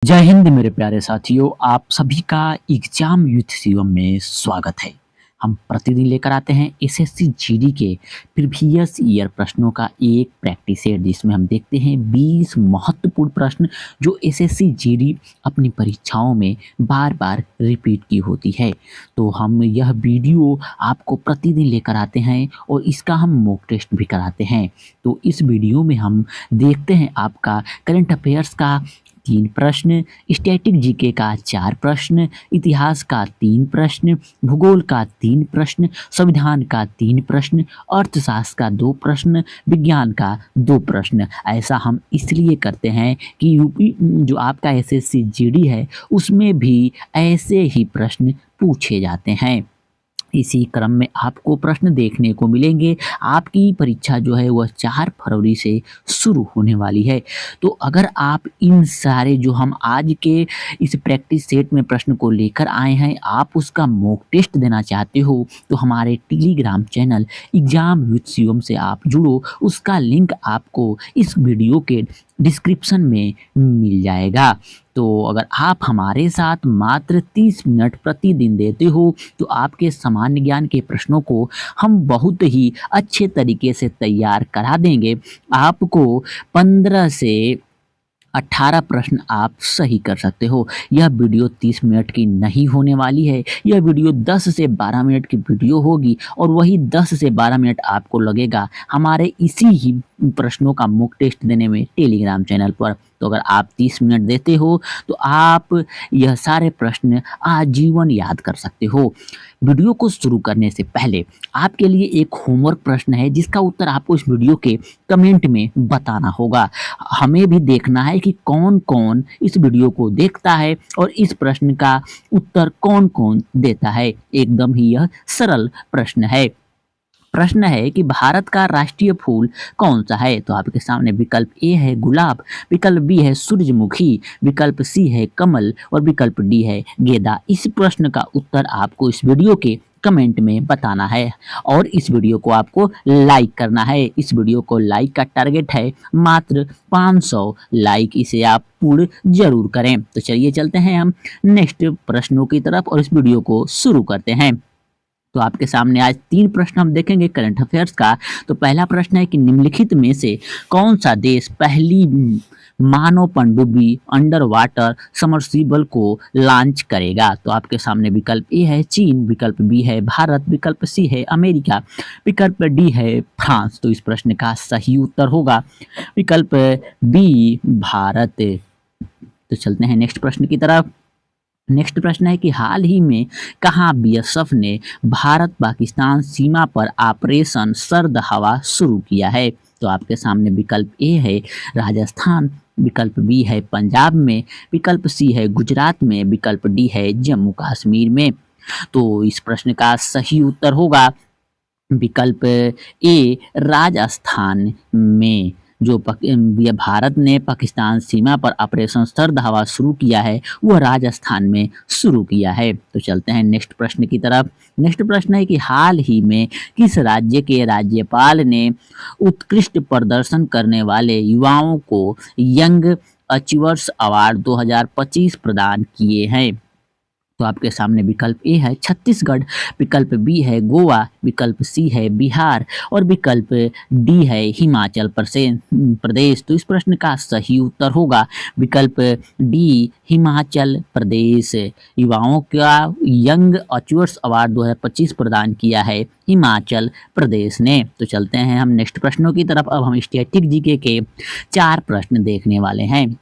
जय हिंद मेरे प्यारे साथियों, आप सभी का एग्जाम यूथ शिवम में स्वागत है। हम प्रतिदिन लेकर आते हैं एसएससी जीडी के प्रीवियस ईयर प्रश्नों का एक प्रैक्टिस सेट, जिसमें हम देखते हैं 20 महत्वपूर्ण प्रश्न जो एसएससी जीडी अपनी परीक्षाओं में बार बार रिपीट की होती है। तो हम यह वीडियो आपको प्रतिदिन लेकर आते हैं और इसका हम मॉक टेस्ट भी कराते हैं। तो इस वीडियो में हम देखते हैं आपका करंट अफेयर्स का 3 प्रश्न, स्टैटिक जीके का 4 प्रश्न, इतिहास का 3 प्रश्न, भूगोल का 3 प्रश्न, संविधान का 3 प्रश्न, अर्थशास्त्र का 2 प्रश्न, विज्ञान का 2 प्रश्न। ऐसा हम इसलिए करते हैं कि यूपी जो आपका एसएससी जीडी है उसमें भी ऐसे ही प्रश्न पूछे जाते हैं। इसी क्रम में आपको प्रश्न देखने को मिलेंगे। आपकी परीक्षा जो है वह 4 फरवरी से शुरू होने वाली है। तो अगर आप इन सारे जो हम आज के इस प्रैक्टिस सेट में प्रश्न को लेकर आए हैं, आप उसका मॉक टेस्ट देना चाहते हो तो हमारे Telegram channel exam with Shivam से आप जुड़ो। उसका लिंक आपको इस वीडियो के डिस्क्रिप्शन में मिल जाएगा। तो अगर आप हमारे साथ मात्र 30 मिनट प्रतिदिन देते हो तो आपके सामान्य ज्ञान के प्रश्नों को हम बहुत ही अच्छे तरीके से तैयार करा देंगे। आपको 15 से 18 प्रश्न आप सही कर सकते हो। यह वीडियो 30 मिनट की नहीं होने वाली है। यह वीडियो 10 से 12 मिनट की वीडियो होगी और वही 10 से 12 मिनट आपको लगेगा हमारे इसी ही प्रश्नों का मॉक टेस्ट देने में टेलीग्राम चैनल पर। तो अगर आप 30 मिनट देते हो तो आप यह सारे प्रश्न आजीवन याद कर सकते हो। वीडियो को शुरू करने से पहले आपके लिए एक होमवर्क प्रश्न है जिसका उत्तर आपको इस वीडियो के कमेंट में बताना होगा। हमें भी देखना है कि कौन कौन इस वीडियो को देखता है और इस प्रश्न का उत्तर कौन कौन देता है। एकदम ही यह सरल प्रश्न है। प्रश्न है कि भारत का राष्ट्रीय फूल कौन सा है? तो आपके सामने विकल्प ए है गुलाब, विकल्प बी है सूरजमुखी, विकल्प सी है कमल और विकल्प डी है गेंदा। इस प्रश्न का उत्तर आपको इस वीडियो के कमेंट में बताना है और इस वीडियो को आपको लाइक करना है। इस वीडियो को लाइक का टारगेट है मात्र 500 लाइक, इसे आप पूर्ण जरूर करें। तो चलिए चलते हैं हम नेक्स्ट प्रश्नों की तरफ और इस वीडियो को शुरू करते हैं। तो आपके सामने आज 3 प्रश्न हम देखेंगे करंट अफेयर्स का। तो पहला प्रश्न है कि निम्नलिखित में से कौन सा देश पहली मानव पनडुब्बी अंडर वाटर समर्सिबल को लॉन्च करेगा? तो आपके सामने विकल्प ए है चीन, विकल्प बी है भारत, विकल्प सी है अमेरिका, विकल्प डी है फ्रांस। तो इस प्रश्न का सही उत्तर होगा विकल्प बी भारत। तो चलते हैं नेक्स्ट प्रश्न की तरफ। नेक्स्ट प्रश्न है कि हाल ही में कहाँ बीएसएफ ने भारत पाकिस्तान सीमा पर ऑपरेशन सर्द हवा शुरू किया है? तो आपके सामने विकल्प ए है राजस्थान, विकल्प बी है पंजाब में, विकल्प सी है गुजरात में, विकल्प डी है जम्मू कश्मीर में। तो इस प्रश्न का सही उत्तर होगा विकल्प ए राजस्थान में। जो भारत ने पाकिस्तान सीमा पर ऑपरेशन सर्द हवा शुरू किया है वह राजस्थान में शुरू किया है। तो चलते हैं नेक्स्ट प्रश्न की तरफ। नेक्स्ट प्रश्न है कि हाल ही में किस राज्य के राज्यपाल ने उत्कृष्ट प्रदर्शन करने वाले युवाओं को यंग अचीवर्स अवार्ड 2025 प्रदान किए हैं? तो आपके सामने विकल्प ए है छत्तीसगढ़, विकल्प बी है गोवा, विकल्प सी है बिहार और विकल्प डी है हिमाचल प्रदेश। तो इस प्रश्न का सही उत्तर होगा विकल्प डी हिमाचल प्रदेश। युवाओं का यंग अचीवर्स अवार्ड 2025 प्रदान किया है हिमाचल प्रदेश ने। तो चलते हैं हम नेक्स्ट प्रश्नों की तरफ। अब हम स्टैटिक जीके के 4 प्रश्न देखने वाले हैं,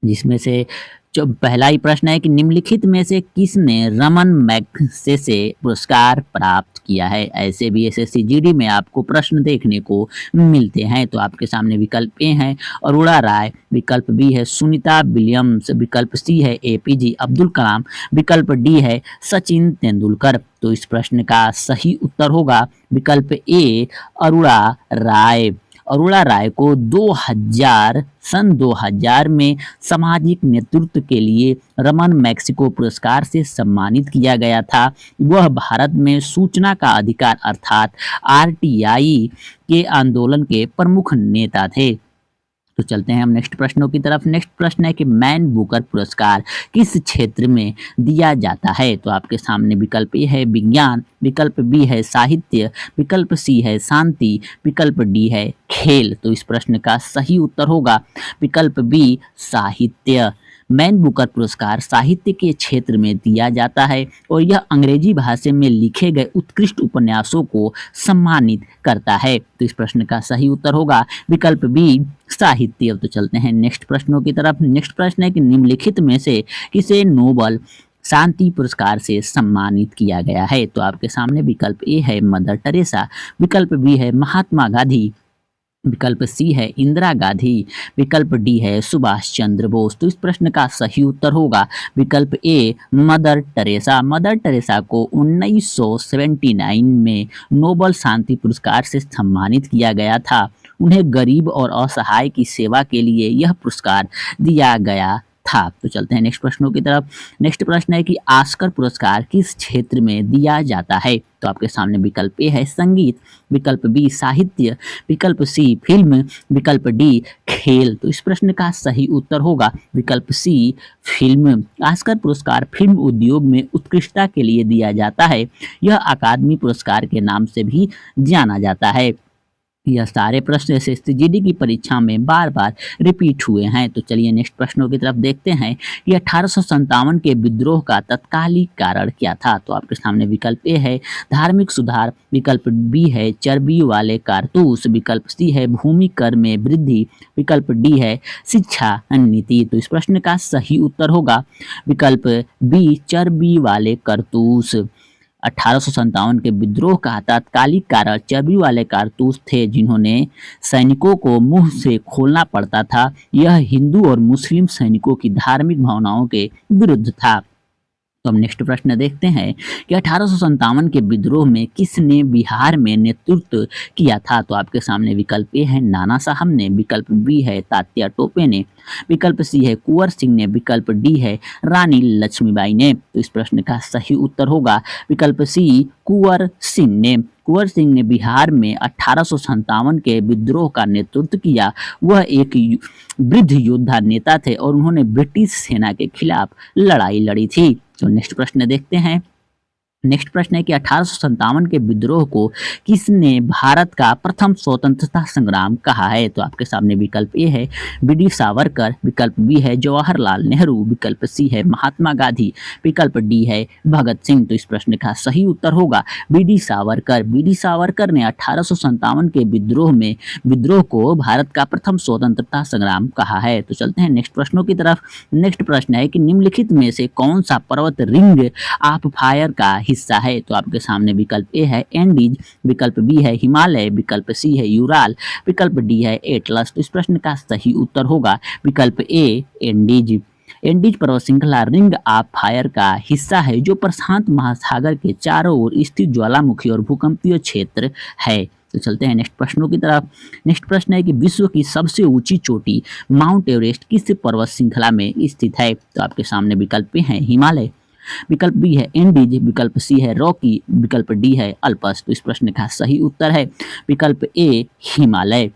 जिसमें से जो पहला ही प्रश्न है कि निम्नलिखित में से किसने रमन मैग्सेसे पुरस्कार प्राप्त किया है? ऐसे भी एसएससी जीडी में आपको प्रश्न देखने को मिलते हैं। तो आपके सामने विकल्प ए है अरोड़ा राय, विकल्प बी है सुनीता विलियम्स, विकल्प सी है एपीजे अब्दुल कलाम, विकल्प डी है सचिन तेंदुलकर। तो इस प्रश्न का सही उत्तर होगा विकल्प ए अरोड़ा राय। अरोड़ा राय को 2000 में सामाजिक नेतृत्व के लिए रमन मैक्सिको पुरस्कार से सम्मानित किया गया था। वह भारत में सूचना का अधिकार अर्थात आरटीआई के आंदोलन के प्रमुख नेता थे। तो चलते हैं हम नेक्स्ट प्रश्नों की तरफ। नेक्स्ट प्रश्न है कि मैन बुकर पुरस्कार किस क्षेत्र में दिया जाता है? तो आपके सामने विकल्प ए है विज्ञान, विकल्प बी है साहित्य, विकल्प सी है शांति, विकल्प डी है खेल। तो इस प्रश्न का सही उत्तर होगा विकल्प बी साहित्य। मैन बुकर पुरस्कार साहित्य के क्षेत्र में दिया जाता है और यह अंग्रेजी भाषा में लिखे गए उत्कृष्ट उपन्यासों को सम्मानित करता है। तो इस प्रश्न का सही उत्तर होगा विकल्प बी साहित्य। तो चलते हैं नेक्स्ट प्रश्नों की तरफ। नेक्स्ट प्रश्न है कि निम्नलिखित में से किसे नोबल शांति पुरस्कार से सम्मानित किया गया है? तो आपके सामने विकल्प ए है मदर टेरेसा, विकल्प बी है महात्मा गांधी, विकल्प सी है इंदिरा गांधी, विकल्प डी है सुभाष चंद्र बोस। तो इस प्रश्न का सही उत्तर होगा विकल्प a mother Teresa. Mother Teresa को 1979 में नोबल शांति पुरस्कार से सम्मानित किया गया था। उन्हें गरीब और असहाय की सेवा के लिए यह पुरस्कार दिया गया था। तो चलते हैं नेक्स्ट प्रश्नों की तरफ। नेक्स्ट प्रश्न है कि ऑस्कर पुरस्कार किस क्षेत्र में दिया जाता है? तो आपके सामने विकल्प ए है संगीत, विकल्प बी साहित्य, विकल्प सी फिल्म, विकल्प डी खेल। तो इस प्रश्न का सही उत्तर होगा विकल्प सी फिल्म। ऑस्कर पुरस्कार फिल्म उद्योग में उत्कृष्टता के लिए दिया जाता है। यह अकादमी पुरस्कार के नाम से भी जाना जाता है। यह सारे प्रश्न एसएससी जीडी की परीक्षा में बार बार रिपीट हुए हैं। तो चलिए नेक्स्ट प्रश्नों की तरफ देखते हैं कि 1857 के विद्रोह का तत्कालिक कारण क्या था? तो आपके सामने विकल्प ए है धार्मिक सुधार, विकल्प बी है चर्बी वाले कारतूस, विकल्प सी है भूमि कर में वृद्धि, विकल्प डी है शिक्षा नीति। तो इस प्रश्न का सही उत्तर होगा विकल्प बी चर्बी वाले कारतूस। 1857 के विद्रोह का तात्कालिक कारण चर्बी वाले कारतूस थे जिन्होंने सैनिकों को मुंह से खोलना पड़ता था। यह हिंदू और मुस्लिम सैनिकों की धार्मिक भावनाओं के विरुद्ध था। तो हम नेक्स्ट प्रश्न देखते हैं कि 1857 के विद्रोह में किसने बिहार में नेतृत्व किया था? तो आपके सामने विकल्प ए है नाना साहब ने, विकल्प बी है तात्या टोपे ने, विकल्प सी है कुंवर सिंह ने, विकल्प डी है रानी लक्ष्मीबाई ने। तो इस प्रश्न का सही उत्तर होगा विकल्प सी कुंवर सिंह ने। कुंवर सिंह ने बिहार में 1857 के विद्रोह का नेतृत्व किया। वह एक वृद्ध योद्धा नेता थे और उन्होंने ब्रिटिश सेना के खिलाफ लड़ाई लड़ी थी। तो नेक्स्ट प्रश्न देखते हैं। नेक्स्ट प्रश्न है कि 1857 के विद्रोह को किसने भारत का प्रथम स्वतंत्रता संग्राम कहा है? तो आपके सामने विकल्प ए है बी.डी. सावरकर, विकल्प बी है जवाहरलाल नेहरू, विकल्प सी है महात्मा गांधी, विकल्प डी है भगत सिंह। तो इस प्रश्न का सही उत्तर होगा बी.डी. सावरकर। बी.डी. सावरकर ने 1857 के विद्रोह को भारत का प्रथम स्वतंत्रता संग्राम कहा है। तो चलते हैं नेक्स्ट प्रश्नों की तरफ। नेक्स्ट प्रश्न है कि निम्नलिखित में से कौन सा पर्वत रिंग ऑफ फायर का हिस्सा है? तो आपके सामने विकल्प ए है एंडीज, विकल्प बी है हिमालय, विकल्प सी है यूराल, विकल्प डी है एटलस। तो इस प्रश्न का सही उत्तर होगा विकल्प ए एंडीज। एंडीज पर्वत श्रृंखला रिंग ऑफ फायर का हिस्सा है जो प्रशांत महासागर के चारों ओर स्थित ज्वालामुखी और भूकंपीय क्षेत्र है। तो चलते हैं नेक्स्ट प्रश्नों की तरफ। नेक्स्ट प्रश्न है कि विश्व की सबसे ऊंची चोटी माउंट एवरेस्ट किस पर्वत श्रृंखला में स्थित है? तो आपके सामने विकल्प है हिमालय, विकल्प बी है एंडीज, विकल्प सी है रॉकी, विकल्प डी है अल्पस। तो इस प्रश्न का सही उत्तर है विकल्प ए हिमालय।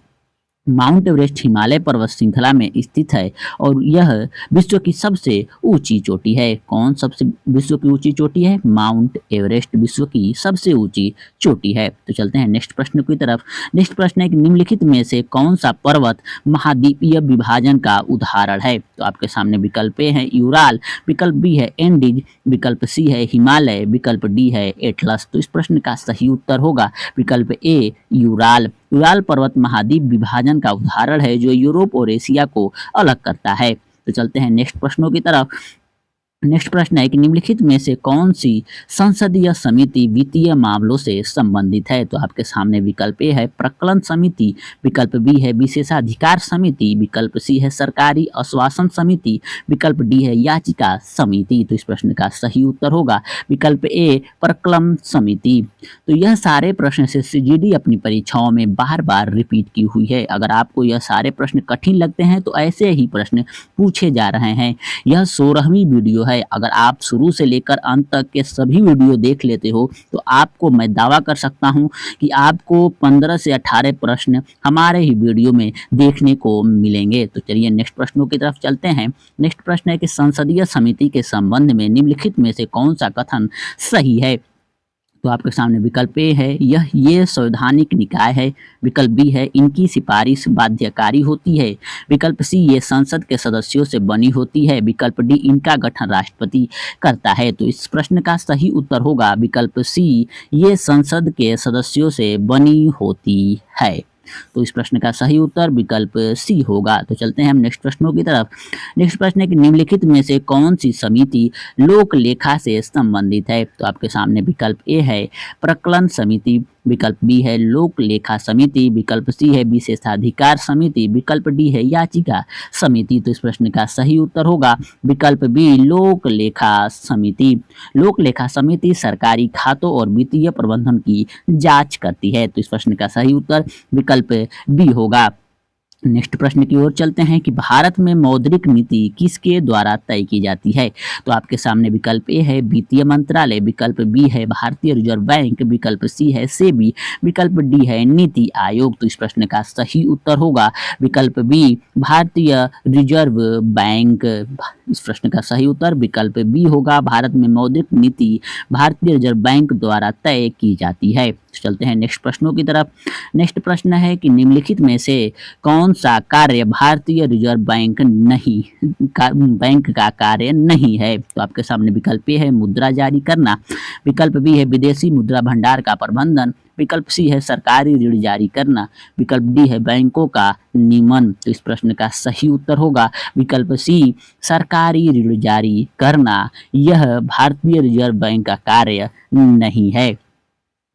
माउंट एवरेस्ट हिमालय पर्वत श्रृंखला में स्थित है और यह विश्व की सबसे ऊंची चोटी है। कौन सबसे विश्व की ऊंची चोटी है? माउंट एवरेस्ट विश्व की सबसे ऊंची चोटी है। तो चलते हैं नेक्स्ट प्रश्न की तरफ। नेक्स्ट प्रश्न है कि निम्नलिखित में से कौन सा पर्वत महाद्वीपीय विभाजन का उदाहरण है? तो आपके सामने विकल्प ए है यूराल, विकल्प बी है एंडीज, विकल्प सी है हिमालय, विकल्प डी है एटलस। तो इस प्रश्न का सही उत्तर होगा विकल्प ए यूराल। यूराल पर्वत महाद्वीप विभाजन का उदाहरण है जो यूरोप और एशिया को अलग करता है। तो चलते हैं नेक्स्ट प्रश्नों की तरफ। नेक्स्ट प्रश्न है कि निम्नलिखित में से कौन सी संसदीय समिति वित्तीय मामलों से संबंधित है? तो आपके सामने विकल्प ए है प्रकलन समिति, विकल्प बी है विशेषाधिकार समिति, विकल्प सी है सरकारी आश्वासन समिति, विकल्प डी है याचिका समिति। तो इस प्रश्न का सही उत्तर होगा विकल्प ए प्रकलन समिति। तो यह सारे प्रश्न एसएससी जीडी अपनी परीक्षाओं में बार बार रिपीट की हुई है। अगर आपको यह सारे प्रश्न कठिन लगते हैं तो ऐसे ही प्रश्न पूछे जा रहे हैं। यह 16वीं वीडियो है। अगर आप शुरू से लेकर अंत तक के सभी वीडियो देख लेते हो तो आपको मैं दावा कर सकता हूं कि आपको 15 से 18 प्रश्न हमारे ही वीडियो में देखने को मिलेंगे। तो चलिए नेक्स्ट प्रश्नों की तरफ चलते हैं। नेक्स्ट प्रश्न है कि संसदीय समिति के संबंध में निम्नलिखित में से कौन सा कथन सही है। तो आपके सामने विकल्प ए है, ये संवैधानिक निकाय है। विकल्प बी है, इनकी सिफारिश बाध्यकारी होती है। विकल्प सी, ये संसद के सदस्यों से बनी होती है। विकल्प डी, इनका गठन राष्ट्रपति करता है। तो इस प्रश्न का सही उत्तर होगा विकल्प सी, ये संसद के सदस्यों से बनी होती है। तो इस प्रश्न का सही उत्तर विकल्प सी होगा। तो चलते हैं हम नेक्स्ट प्रश्नों की तरफ। नेक्स्ट प्रश्न है कि निम्नलिखित में से कौन सी समिति लोक लेखा से संबंधित है। तो आपके सामने विकल्प ए है, प्रकलन समिति। विकल्प बी है, लोक लेखा समिति। विकल्प सी है, विशेषाधिकार समिति। विकल्प डी है, याचिका समिति। तो इस प्रश्न का सही उत्तर होगा विकल्प बी, लोक लेखा समिति। लोक लेखा समिति सरकारी खातों और वित्तीय प्रबंधन की जांच करती है। तो इस प्रश्न का सही उत्तर विकल्प बी होगा। नेक्स्ट प्रश्न की ओर चलते हैं कि भारत में मौद्रिक नीति किसके द्वारा तय की जाती है। तो आपके सामने विकल्प ए है, वित्तीय मंत्रालय। विकल्प बी है, भारतीय रिजर्व बैंक। विकल्प सी है, सेबी। विकल्प डी है, नीति आयोग। तो इस प्रश्न का सही उत्तर होगा विकल्प बी, भारतीय रिजर्व बैंक। इस प्रश्न का सही उत्तर विकल्प बी होगा। भारत में मौद्रिक नीति भारतीय रिजर्व बैंक द्वारा तय की जाती है। चलते हैं नेक्स्ट प्रश्नों की तरफ। नेक्स्ट प्रश्न है कि निम्नलिखित में से कौन सा कार्य भारतीय रिजर्व बैंक बैंक का कार्य नहीं है। तो आपके सामने विकल्प ए है, मुद्रा जारी करना। विकल्प बी है, विदेशी मुद्रा भंडार का प्रबंधन। विकल्प सी है, सरकारी ऋण जारी करना। विकल्प डी है, बैंकों का नियमन। तो इस प्रश्न का सही उत्तर होगा विकल्प सी, सरकारी ऋण जारी करना। यह भारतीय रिजर्व बैंक का कार्य नहीं है।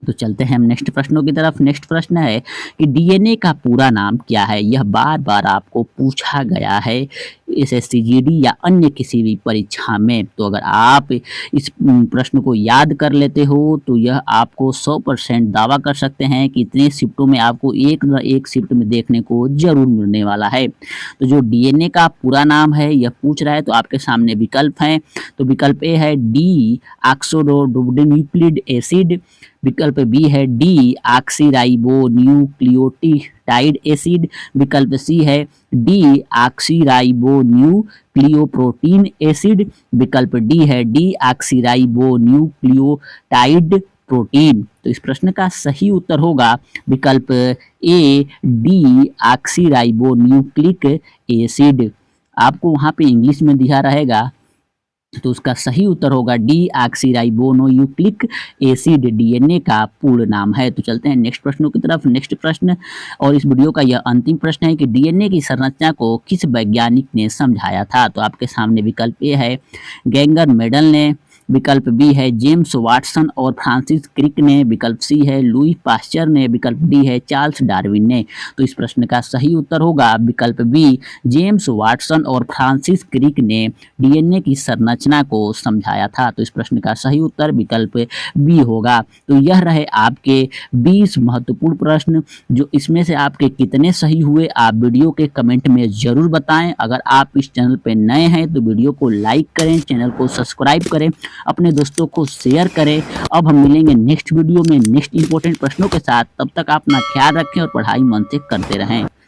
तो चलते हैं हम नेक्स्ट प्रश्नों की तरफ। नेक्स्ट प्रश्न है कि डीएनए का पूरा नाम क्या है। यह बार बार आपको पूछा गया है एसएससी जीडी या अन्य किसी भी परीक्षा में। तो अगर आप इस प्रश्न को याद कर लेते हो तो यह आपको 100% दावा कर सकते हैं कि इतने शिफ्टों में आपको एक न एक शिफ्ट में देखने को जरूर मिलने वाला है। तो जो डीएनए का पूरा नाम है यह पूछ रहा है, तो आपके सामने विकल्प हैं। तो विकल्प ए है, डी ऑक्सोडोन्यूक्लिक एसिड। विकल्प बी है, डी ऑक्सीराइबोन्यूक्लियोटाइड एसिड। विकल्प सी है, डी ऑक्सीराइबोन्यूक्लियोप्रोटीन एसिड। विकल्प डी है, डी ऑक्सीराइबोन्यूक्लियोटाइड प्रोटीन। तो इस प्रश्न का सही उत्तर होगा विकल्प ए, डी ऑक्सीराइबोन्यूक्लिक एसिड। आपको वहाँ पे इंग्लिश में दिया रहेगा तो उसका सही उत्तर होगा डी ऑक्सीराइबोन्यूक्लिक एसिड डीएनए का पूर्ण नाम है। तो चलते हैं नेक्स्ट प्रश्नों की तरफ। नेक्स्ट प्रश्न और इस वीडियो का यह अंतिम प्रश्न है कि डीएनए की संरचना को किस वैज्ञानिक ने समझाया था। तो आपके सामने विकल्प ए है, गैंगर मेडल ने। विकल्प बी है, जेम्स वाटसन और फ्रांसिस क्रिक ने। विकल्प सी है, लुई पास्चर ने। विकल्प डी है, चार्ल्स डार्विन ने। तो इस प्रश्न का सही उत्तर होगा विकल्प बी, जेम्स वाटसन और फ्रांसिस क्रिक ने डीएनए की संरचना को समझाया था। तो इस प्रश्न का सही उत्तर विकल्प बी होगा। तो यह रहे आपके 20 महत्वपूर्ण प्रश्न। जो इसमें से आपके कितने सही हुए आप वीडियो के कमेंट में जरूर बताएं। अगर आप इस चैनल पर नए हैं तो वीडियो को लाइक करें, चैनल को सब्सक्राइब करें, अपने दोस्तों को शेयर करें। अब हम मिलेंगे नेक्स्ट वीडियो में नेक्स्ट इंपॉर्टेंट प्रश्नों के साथ। तब तक अपना ख्याल रखें और पढ़ाई मन से करते रहें।